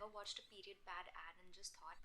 ever watched a period pad ad and just thought,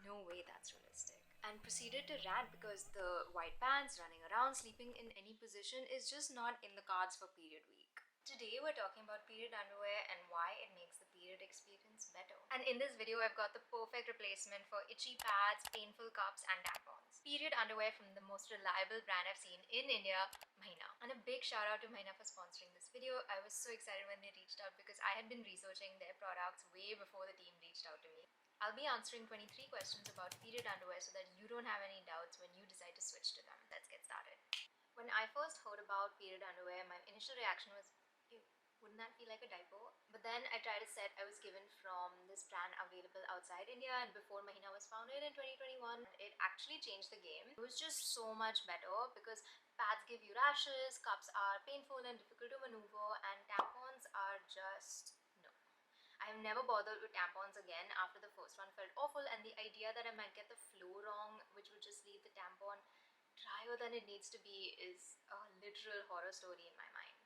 no way that's realistic, and proceeded to rant because the white pants, running around, sleeping in any position is just not in the cards for period week. Today we're talking about period underwear and why it makes the period experience better. And in this video I've got the perfect replacement for itchy pads, painful cups and tampons. Period underwear from the most reliable brand I've seen in India, Mahina. And a big shout out to Mahina for sponsoring this video. I was so excited when they reached out because I had been researching their products way before the team reached out to me. I'll be answering 23 questions about period underwear so that you don't have any doubts when you decide to switch to them. Let's get started. When I first heard about period underwear, my initial reaction was, ew, wouldn't that feel like a diaper? But then I tried a set I was given from this brand available outside India and before Mahina was founded in 2021. It actually changed the game. It was just so much better because pads give you rashes, cups are painful and difficult to maneuver, and tampons are just no. I have never bothered with tampons again after the first one felt awful, and the idea that I might get the flow wrong, which would just leave the tampon drier than it needs to be, is a literal horror story in my mind.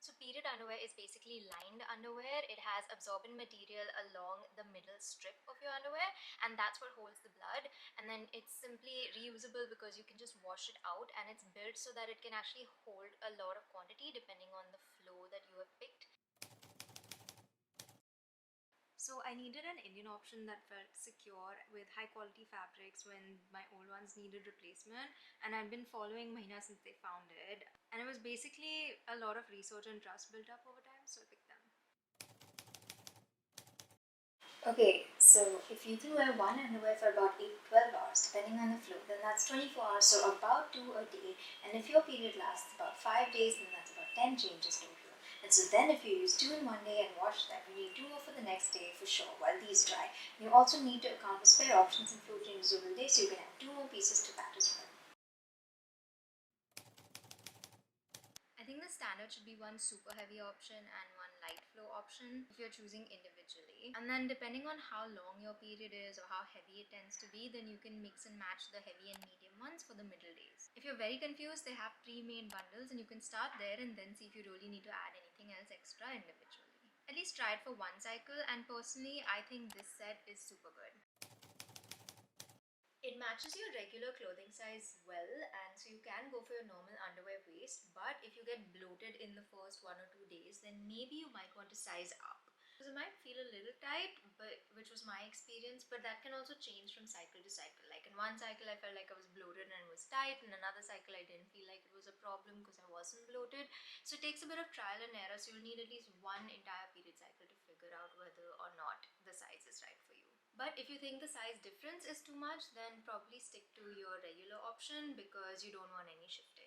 So period underwear is basically lined underwear. It has absorbent material along the middle strip of your underwear, and that's what holds the blood. And then it's simply reusable because you can just wash it out, and it's built so that it can actually hold a lot of quantity depending on the flow that you have picked. So I needed an Indian option that felt secure with high quality fabrics when my old ones needed replacement, and I'd been following Mahina since they founded, and it was basically a lot of research and trust built up over time, so I picked them. Okay, so if you do wear one underwear for about 8 to 12 hours depending on the flow, then that's 24 hours, so about 2 a day. And if your period lasts about 5 days, then that's about 10 changes total. And so then if you use 2 in one day and wash them, you need 2 more for the next day for sure while these dry. You also need to account for spare options in float reusable days, so you can have 2 more pieces to pack as well. I think the standard should be one super heavy option and one light flow option if you're choosing individually. And then depending on how long your period is or how heavy it tends to be, then you can mix and match the heavy and medium ones for the middle days. If you're very confused, they have pre-made bundles and you can start there and then see if you really need to add anything else extra individually. At least try it for one cycle, and personally I think this set is super good. It matches your regular clothing size well, and so you can go for your normal underwear waist, but if you get bloated in the first 1 or 2 days, then maybe you might want to size up. Because it might feel a little tight, which was my experience, but that can also change from cycle to cycle. Like in one cycle I felt like I was bloated and it was tight, in another cycle I didn't feel like it was a problem because I wasn't bloated. So it takes a bit of trial and error, so you'll need at least one entire period cycle to figure out whether or not the size is right for you. But if you think the size difference is too much, then probably stick to your regular option because you don't want any shifting.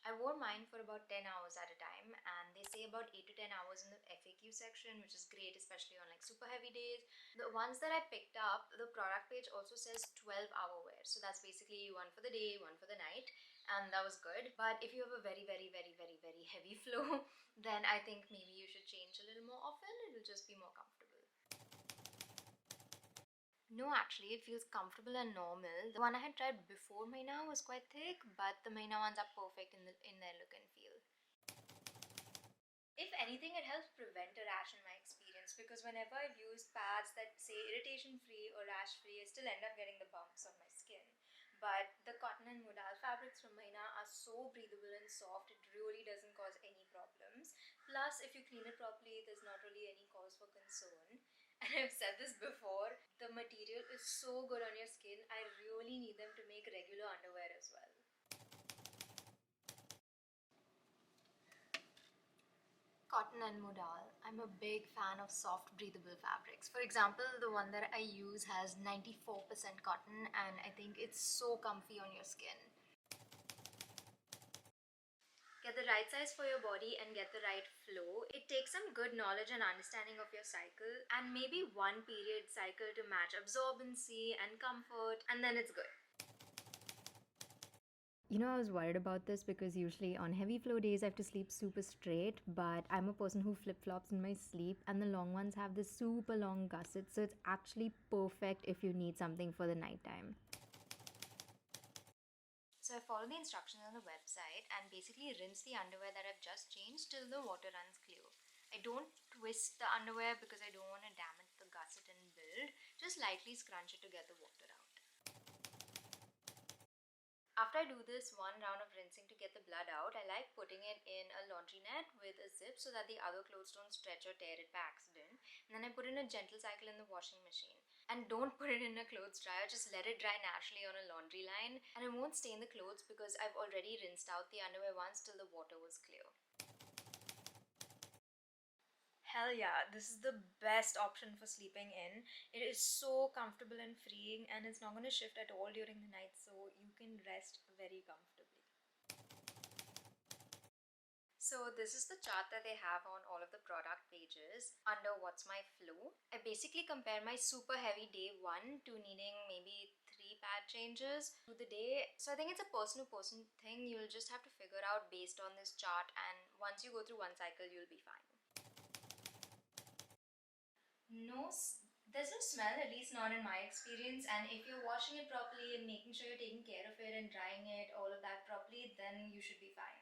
I wore mine for about 10 hours at a time, and they say about 8 to 10 hours in the FAQ section, which is great especially on like super heavy days. The ones that I picked up, the product page also says 12-hour wear, so that's basically one for the day, one for the night, and that was good. But if you have a very heavy flow, then I think maybe you should change a little more often. It'll just be more comfortable. No, actually, it feels comfortable and normal. The one I had tried before Mahina was quite thick, but the Mahina ones are perfect in their look and feel. If anything, it helps prevent a rash in my experience, because whenever I've used pads that say irritation free or rash free, I still end up getting the bumps on my skin. But the cotton and modal fabrics from Mahina are so breathable and soft, it really doesn't cause any problems. Plus, if you clean it properly, there's not really any cause for concern. And I've said this before, the material is so good on your skin, I really need them to make regular underwear as well. Cotton and modal. I'm a big fan of soft breathable fabrics. For example, the one that I use has 94% cotton, and I think it's so comfy on your skin. Get the right size for your body and get the right flow. It takes some good knowledge and understanding of your cycle, and maybe one period cycle to match absorbency and comfort, and then it's good. You know, I was worried about this because usually on heavy flow days I have to sleep super straight, but I'm a person who flip-flops in my sleep, and the long ones have this super long gusset, so it's actually perfect if you need something for the nighttime. So So I follow the instructions on the website and basically rinse the underwear that I've just changed till the water runs clear. I don't twist the underwear because I don't want to damage the gusset and build, just lightly scrunch it to get the water out. After I do this one round of rinsing to get the blood out, I like putting it in a laundry net with a zip so that the other clothes don't stretch or tear it by accident. And then I put in a gentle cycle in the washing machine. And don't put it in a clothes dryer, just let it dry naturally on a laundry line. And it won't stain the clothes because I've already rinsed out the underwear once till the water was clear. Hell yeah, this is the best option for sleeping in. It is so comfortable and freeing, and it's not going to shift at all during the night, so you can rest very comfortably. So this is the chart that they have on all of the product pages under what's my flow. I basically compare my super heavy day 1 to needing maybe 3 pad changes through the day. So I think it's a person to person thing. You'll just have to figure out based on this chart, and once you go through one cycle, you'll be fine. No, there's no smell, at least not in my experience. And if you're washing it properly and making sure you're taking care of it and drying it, all of that properly, then you should be fine.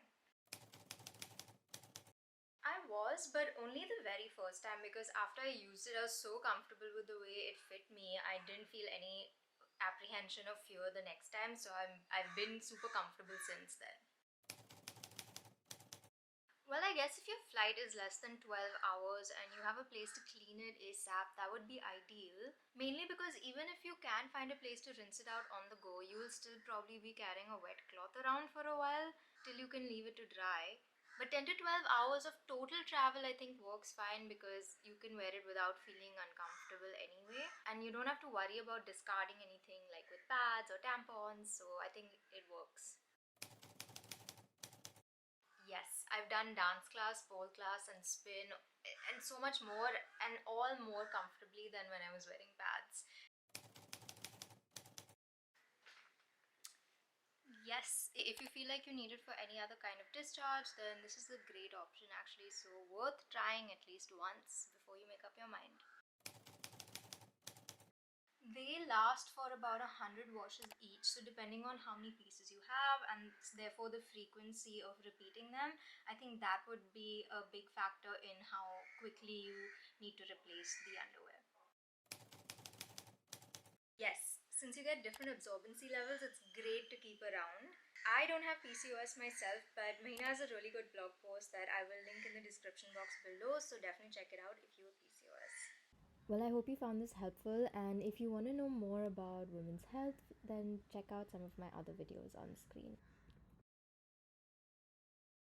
I was, but only the very first time because after I used it, I was so comfortable with the way it fit me. I didn't feel any apprehension or fear the next time, so I've been super comfortable since then. Well, I guess if your flight is less than 12 hours and you have a place to clean it ASAP, that would be ideal. Mainly because even if you can find a place to rinse it out on the go, you will still probably be carrying a wet cloth around for a while till you can leave it to dry. But 10 to 12 hours of total travel I think works fine because you can wear it without feeling uncomfortable anyway. And you don't have to worry about discarding anything like with pads or tampons, so I think it works. Yes, I've done dance class, pole class, and spin, and so much more, and all more comfortably than when I was wearing pads. Yes, if you feel like you need it for any other kind of discharge, then this is a great option actually, so worth trying at least once before you make up your mind. They last for about 100 washes each, so depending on how many pieces you have and therefore the frequency of repeating them, I think that would be a big factor in how quickly you need to replace the underwear. Yes, since you get different absorbency levels, it's great to keep around. I don't have PCOS myself, but Mahina has a really good blog post that I will link in the description box below, so definitely check it out if you have PCOS. Well, I hope you found this helpful, and if you want to know more about women's health, then check out some of my other videos on screen.